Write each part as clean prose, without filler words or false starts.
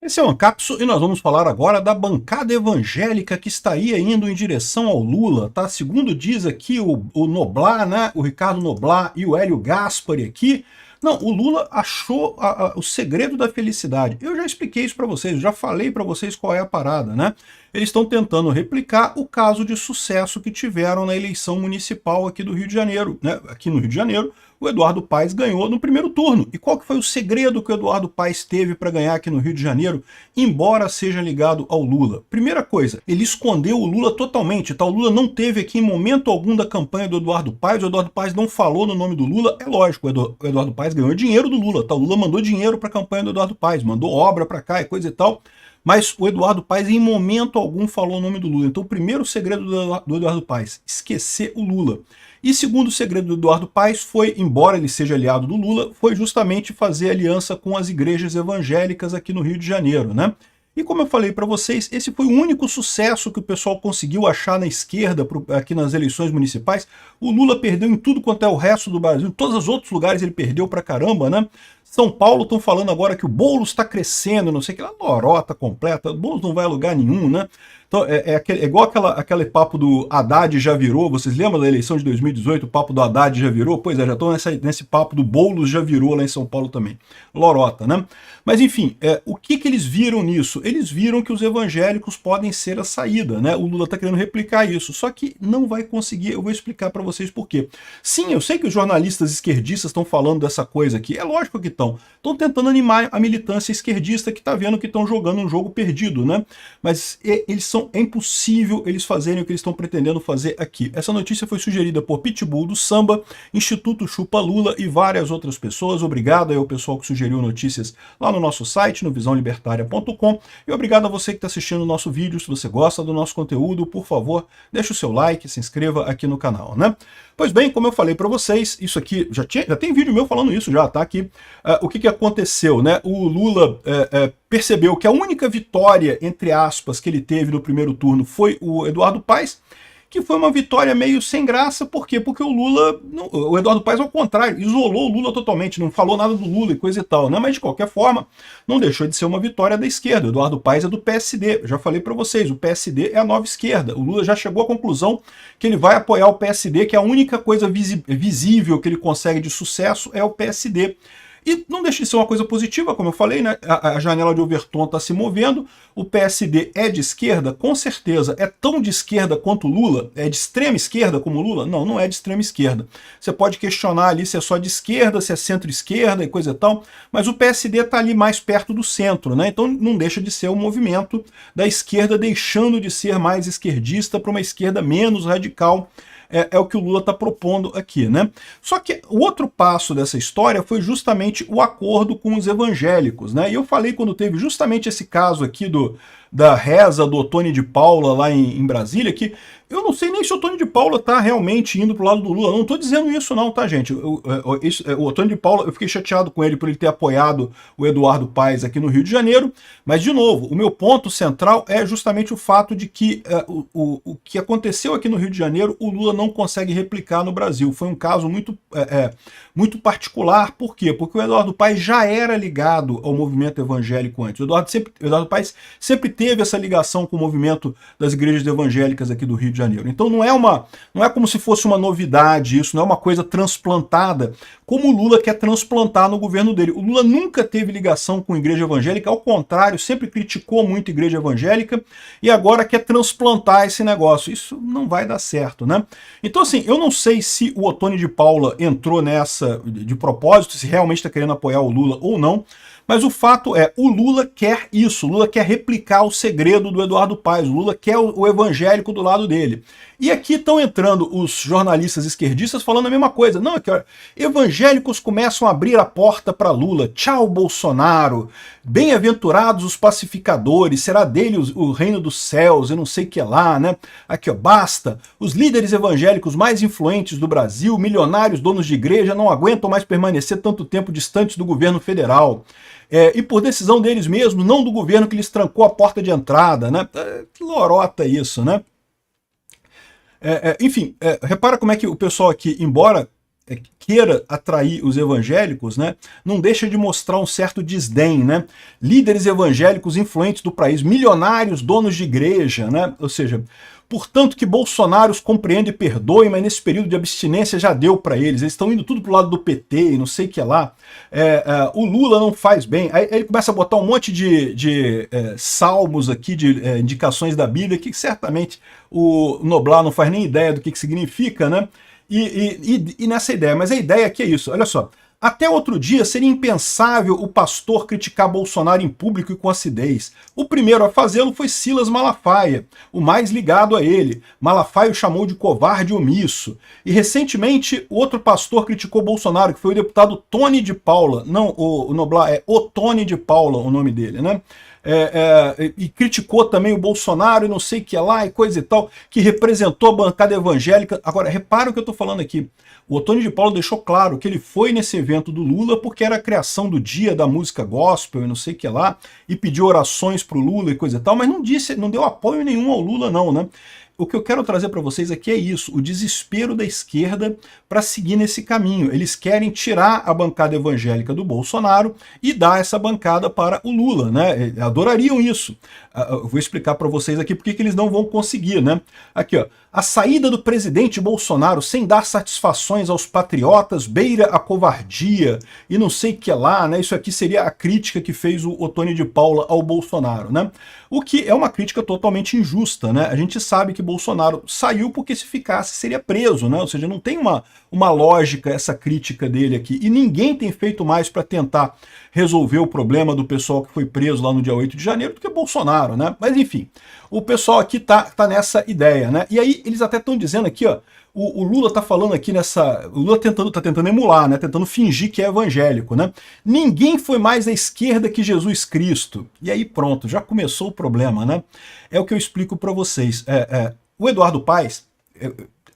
Esse é o Ancapso e nós vamos falar agora da bancada evangélica que estaria indo em direção ao Lula, tá? Segundo diz aqui o Noblar, né? O Ricardo Noblar e o Hélio Gaspari aqui. Não, o Lula achou o segredo da felicidade. Eu já expliquei isso para vocês, já falei para vocês qual é a parada, né? Eles estão tentando replicar o caso de sucesso que tiveram na eleição municipal aqui do Rio de Janeiro, né? Aqui no Rio de Janeiro, o Eduardo Paes ganhou no primeiro turno. E qual que foi o segredo que o Eduardo Paes teve para ganhar aqui no Rio de Janeiro, embora seja ligado ao Lula? Primeira coisa, ele escondeu o Lula totalmente, tá? O Lula não teve aqui em momento algum da campanha do Eduardo Paes, o Eduardo Paes não falou no nome do Lula. É lógico, o Eduardo Paes ganhou dinheiro do Lula, tá? O Lula mandou dinheiro para a campanha do Eduardo Paes, mandou obra para cá e coisa e tal. Mas o Eduardo Paes em momento algum falou o nome do Lula. Então o primeiro segredo do Eduardo Paes, esquecer o Lula. E segundo segredo do Eduardo Paes foi, embora ele seja aliado do Lula, foi justamente fazer aliança com as igrejas evangélicas aqui no Rio de Janeiro, né? E como eu falei para vocês, esse foi o único sucesso que o pessoal conseguiu achar na esquerda aqui nas eleições municipais. O Lula perdeu em tudo quanto é o resto do Brasil, em todos os outros lugares ele perdeu pra caramba, né? São Paulo estão falando agora que o Boulos está crescendo, não sei o que lá, lorota completa, o Boulos não vai a lugar nenhum, né? Então é igual aquele papo do Haddad já virou, vocês lembram da eleição de 2018, o papo do Haddad já virou? Pois é, já estão nesse papo do Boulos já virou lá em São Paulo também. Lorota, né? Mas enfim, o que eles viram nisso? Eles viram que os evangélicos podem ser a saída, né? O Lula está querendo replicar isso, só que não vai conseguir, eu vou explicar para vocês por quê. Sim, eu sei que os jornalistas esquerdistas estão falando dessa coisa aqui, é lógico que estão tentando animar a militância esquerdista que está vendo que estão jogando um jogo perdido, né? Mas é impossível eles fazerem o que eles estão pretendendo fazer aqui. Essa notícia foi sugerida por Pitbull do Samba, Instituto Chupa Lula e várias outras pessoas. Obrigado aí ao pessoal que sugeriu notícias lá no nosso site, no visãolibertaria.com, e obrigado a você que está assistindo o nosso vídeo. Se você gosta do nosso conteúdo, por favor, deixe o seu like, se inscreva aqui no canal, né? Pois bem, como eu falei para vocês, isso aqui já tem vídeo meu falando isso já, tá aqui. O que aconteceu, né? O Lula percebeu que a única vitória, entre aspas, que ele teve no primeiro turno foi o Eduardo Paes, que foi uma vitória meio sem graça. Por quê? Porque o Lula, o Eduardo Paes, ao contrário, isolou o Lula totalmente, não falou nada do Lula e coisa e tal, né? Mas de qualquer forma, não deixou de ser uma vitória da esquerda. O Eduardo Paes é do PSD, eu já falei para vocês, o PSD é a nova esquerda. O Lula já chegou à conclusão que ele vai apoiar o PSD, que a única coisa visível que ele consegue de sucesso é o PSD. E não deixa de ser uma coisa positiva, como eu falei, né? A janela de Overton está se movendo, o PSD é de esquerda, com certeza. É tão de esquerda quanto o Lula? É de extrema esquerda como o Lula? Não, não é de extrema esquerda. Você pode questionar ali se é só de esquerda, se é centro-esquerda e coisa e tal, mas o PSD está ali mais perto do centro, né? Então não deixa de ser um movimento da esquerda deixando de ser mais esquerdista para uma esquerda menos radical. É o que o Lula está propondo aqui, né? Só que o outro passo dessa história foi justamente o acordo com os evangélicos, né? E eu falei quando teve justamente esse caso aqui da reza do Ottoni de Paula lá em Brasília, que eu não sei nem se o Ottoni de Paula está realmente indo para o lado do Lula. Eu não estou dizendo isso não, tá, gente? O Ottoni de Paula, eu fiquei chateado com ele por ele ter apoiado o Eduardo Paes aqui no Rio de Janeiro, mas, de novo, o meu ponto central é justamente o fato de que o que aconteceu aqui no Rio de Janeiro, o Lula não consegue replicar no Brasil. Foi um caso muito particular. Por quê? Porque o Eduardo Paes já era ligado ao movimento evangélico antes. O Eduardo Paes sempre teve essa ligação com o movimento das igrejas evangélicas aqui do Rio de Janeiro. Então não é como se fosse uma novidade isso, não é uma coisa transplantada, como o Lula quer transplantar no governo dele. O Lula nunca teve ligação com a igreja evangélica, ao contrário, sempre criticou muito a igreja evangélica e agora quer transplantar esse negócio. Isso não vai dar certo, né? Então, assim, eu não sei se o Ottoni de Paula entrou nessa de propósito, se realmente está querendo apoiar o Lula ou não, mas o fato é, o Lula quer isso, o Lula quer replicar o segredo do Eduardo Paes, o Lula quer o evangélico do lado dele. E aqui estão entrando os jornalistas esquerdistas falando a mesma coisa. Não, que evangélicos começam a abrir a porta para Lula. Tchau, Bolsonaro. Bem-aventurados os pacificadores, será dele o reino dos céus, eu não sei o que lá, né? Aqui, ó, basta. Os líderes evangélicos mais influentes do Brasil, milionários donos de igreja, não aguentam mais permanecer tanto tempo distantes do governo federal. E por decisão deles mesmos, não do governo que lhes trancou a porta de entrada, né? Que lorota isso, né? Enfim, repara como é que o pessoal aqui, embora queira atrair os evangélicos, né, não deixa de mostrar um certo desdém, né? Líderes evangélicos influentes do país, milionários, donos de igreja, né? Ou seja, portanto que Bolsonaro os compreende e perdoe, mas nesse período de abstinência já deu para eles. Eles estão indo tudo pro lado do PT e não sei o que lá. O Lula não faz bem. Aí ele começa a botar um monte de salmos aqui, de indicações da Bíblia, que certamente o Noblar não faz nem ideia do que significa, né? E nessa ideia, mas a ideia aqui é isso, olha só. Até outro dia seria impensável o pastor criticar Bolsonaro em público e com acidez. O primeiro a fazê-lo foi Silas Malafaia, o mais ligado a ele. Malafaia o chamou de covarde omisso. E recentemente outro pastor criticou Bolsonaro, que foi o deputado Tony de Paula. Não, o Noblar, é o Tony de Paula o nome dele, né? E criticou também o Bolsonaro e não sei o que lá e coisa e tal, que representou a bancada evangélica. Agora, repara o que eu estou falando aqui. O Otônio de Paulo deixou claro que ele foi nesse evento do Lula porque era a criação do dia da música gospel e não sei o que lá, e pediu orações para o Lula e coisa e tal, mas não deu apoio nenhum ao Lula não, né? O que eu quero trazer para vocês aqui é isso, o desespero da esquerda para seguir nesse caminho. Eles querem tirar a bancada evangélica do Bolsonaro e dar essa bancada para o Lula, né? Adorariam isso. Eu vou explicar para vocês aqui porque que eles não vão conseguir, né? Aqui, ó. A saída do presidente Bolsonaro sem dar satisfações aos patriotas beira a covardia e não sei o que lá, né? Isso aqui seria a crítica que fez o Otônio de Paula ao Bolsonaro, né? O que é uma crítica totalmente injusta, né? A gente sabe que Bolsonaro saiu porque se ficasse seria preso, né? Ou seja, não tem uma lógica essa crítica dele aqui. E ninguém tem feito mais para tentar resolver o problema do pessoal que foi preso lá no dia 8 de janeiro do que Bolsonaro, né? Mas enfim, o pessoal aqui tá nessa ideia, né? E aí eles até estão dizendo aqui, ó, o Lula tá falando aqui nessa... O Lula tá tentando emular, né? Tentando fingir que é evangélico, né? Ninguém foi mais à esquerda que Jesus Cristo. E aí pronto, já começou o problema, né? É o que eu explico para vocês. O Eduardo Paes...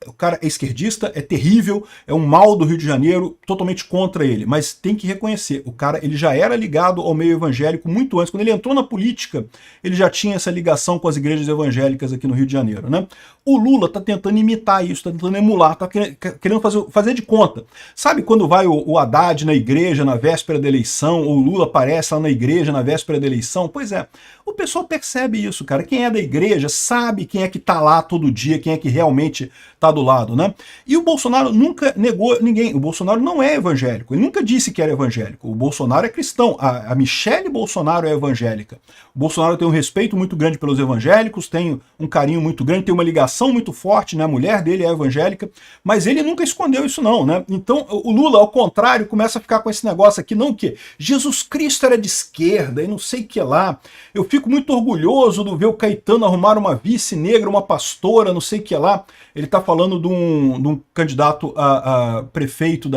O cara é esquerdista, é terrível, é um mal do Rio de Janeiro, totalmente contra ele. Mas tem que reconhecer, o cara ele já era ligado ao meio evangélico muito antes. Quando ele entrou na política, ele já tinha essa ligação com as igrejas evangélicas aqui no Rio de Janeiro, né? O Lula está tentando imitar isso, está tentando emular, está querendo fazer de conta. Sabe quando vai o Haddad na igreja na véspera da eleição, ou o Lula aparece lá na igreja na véspera da eleição? Pois é, o pessoal percebe isso, cara. Quem é da igreja sabe quem é que está lá todo dia, quem é que realmente está do lado, né? E o Bolsonaro nunca negou ninguém. O Bolsonaro não é evangélico. Ele nunca disse que era evangélico. O Bolsonaro é cristão. A Michele Bolsonaro é evangélica. O Bolsonaro tem um respeito muito grande pelos evangélicos, tem um carinho muito grande, tem uma ligação muito forte, né? A mulher dele é evangélica, mas ele nunca escondeu isso não, né? Então o Lula, ao contrário, começa a ficar com esse negócio aqui, não que Jesus Cristo era de esquerda e não sei o que lá. Eu fico muito orgulhoso de ver o Caetano arrumar uma vice negra, uma pastora, não sei o que lá. Ele está falando de um candidato a prefeito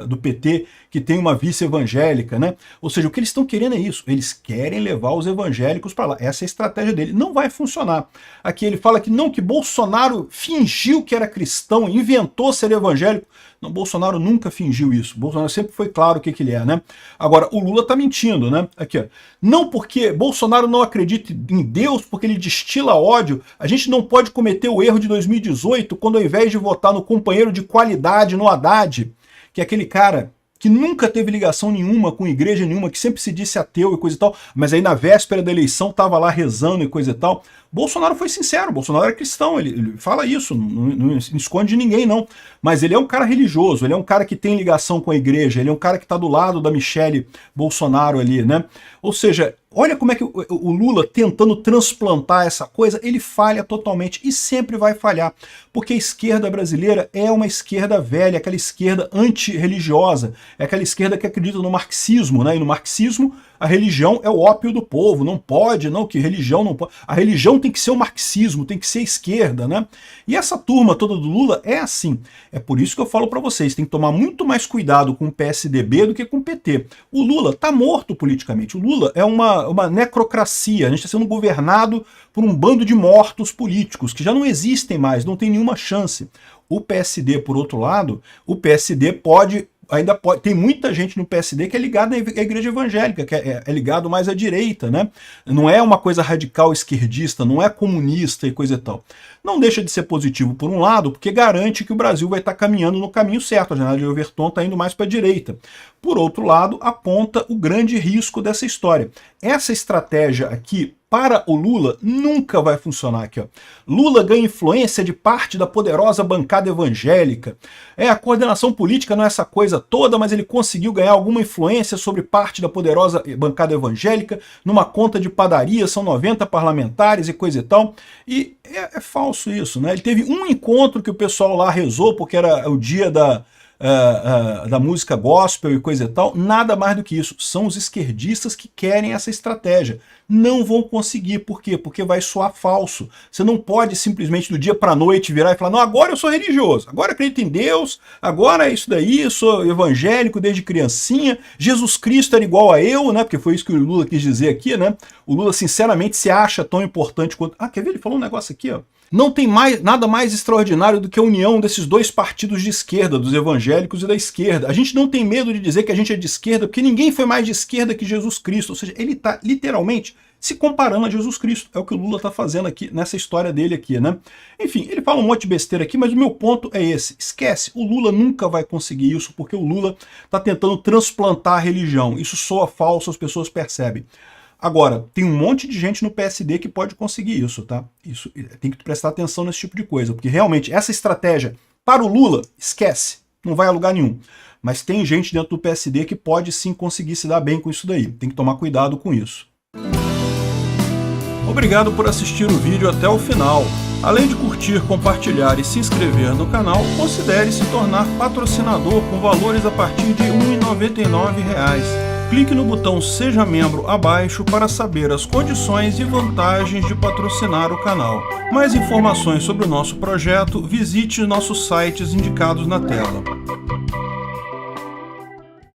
do PT que tem uma vice evangélica, né? Ou seja, o que eles estão querendo é isso. Eles querem levar os evangélicos para lá. Essa é a estratégia dele. Não vai funcionar. Aqui ele fala que não, que Bolsonaro fingiu que era cristão, inventou ser evangélico. Não, Bolsonaro nunca fingiu isso. Bolsonaro sempre foi claro o que ele é, né? Agora, o Lula tá mentindo, né? Aqui, ó. Não porque Bolsonaro não acredita em Deus, porque ele destila ódio, a gente não pode cometer o erro de 2018, quando ao invés de votar no companheiro de qualidade, no Haddad, que é aquele cara que nunca teve ligação nenhuma com igreja nenhuma, que sempre se disse ateu e coisa e tal, mas aí na véspera da eleição tava lá rezando e coisa e tal. Bolsonaro foi sincero, Bolsonaro é cristão, ele fala isso, não esconde de ninguém não, mas ele é um cara religioso, ele é um cara que tem ligação com a igreja, ele é um cara que está do lado da Michele Bolsonaro ali, né? Ou seja, olha como é que o Lula tentando transplantar essa coisa, ele falha totalmente e sempre vai falhar, porque a esquerda brasileira é uma esquerda velha, aquela esquerda antirreligiosa, é aquela esquerda que acredita no marxismo, né? E no marxismo a religião é o ópio do povo, não pode, não, que religião não pode. A religião tem que ser o marxismo, tem que ser a esquerda, né? E essa turma toda do Lula é assim. É por isso que eu falo para vocês, tem que tomar muito mais cuidado com o PSDB do que com o PT. O Lula tá morto politicamente. O Lula é uma necrocracia, a gente está sendo governado por um bando de mortos políticos, que já não existem mais, não tem nenhuma chance. O PSD, por outro lado, o PSD pode ainda tem muita gente no PSD que é ligada à igreja evangélica, que é ligado mais à direita, né? Não é uma coisa radical esquerdista, não é comunista e coisa e tal. Não deixa de ser positivo por um lado, porque garante que o Brasil vai estar caminhando no caminho certo. A janela de Overton está indo mais para a direita. Por outro lado, aponta o grande risco dessa história. Essa estratégia aqui, para o Lula, nunca vai funcionar aqui, ó. Lula ganha influência de parte da poderosa bancada evangélica. A coordenação política não é essa coisa toda, mas ele conseguiu ganhar alguma influência sobre parte da poderosa bancada evangélica, numa conta de padaria, são 90 parlamentares e coisa e tal. E é falso isso, né? Ele teve um encontro que o pessoal lá rezou, porque era o dia da música gospel e coisa e tal, nada mais do que isso. São os esquerdistas que querem essa estratégia. Não vão conseguir. Por quê? Porque vai soar falso. Você não pode simplesmente do dia para a noite virar e falar, não, agora eu sou religioso, agora eu acredito em Deus, agora é isso daí, eu sou evangélico desde criancinha, Jesus Cristo era igual a eu, né? Porque foi isso que o Lula quis dizer aqui, né? O Lula sinceramente se acha tão importante quanto... quer ver? Ele falou um negócio aqui, ó. Não tem nada mais extraordinário do que a união desses dois partidos de esquerda, dos evangélicos e da esquerda. A gente não tem medo de dizer que a gente é de esquerda, porque ninguém foi mais de esquerda que Jesus Cristo. Ou seja, ele está literalmente se comparando a Jesus Cristo. É o que o Lula está fazendo aqui, nessa história dele aqui, né? Enfim, ele fala um monte de besteira aqui, mas o meu ponto é esse. Esquece, o Lula nunca vai conseguir isso, porque o Lula está tentando transplantar a religião. Isso soa falso, as pessoas percebem. Agora, tem um monte de gente no PSD que pode conseguir isso, tá? Isso tem que prestar atenção nesse tipo de coisa, porque realmente essa estratégia para o Lula, esquece, não vai a lugar nenhum. Mas tem gente dentro do PSD que pode sim conseguir se dar bem com isso daí. Tem que tomar cuidado com isso. Obrigado por assistir o vídeo até o final. Além de curtir, compartilhar e se inscrever no canal, considere se tornar patrocinador com valores a partir de R$ 1,99. Clique no botão Seja Membro abaixo para saber as condições e vantagens de patrocinar o canal. Mais informações sobre o nosso projeto, visite nossos sites indicados na tela.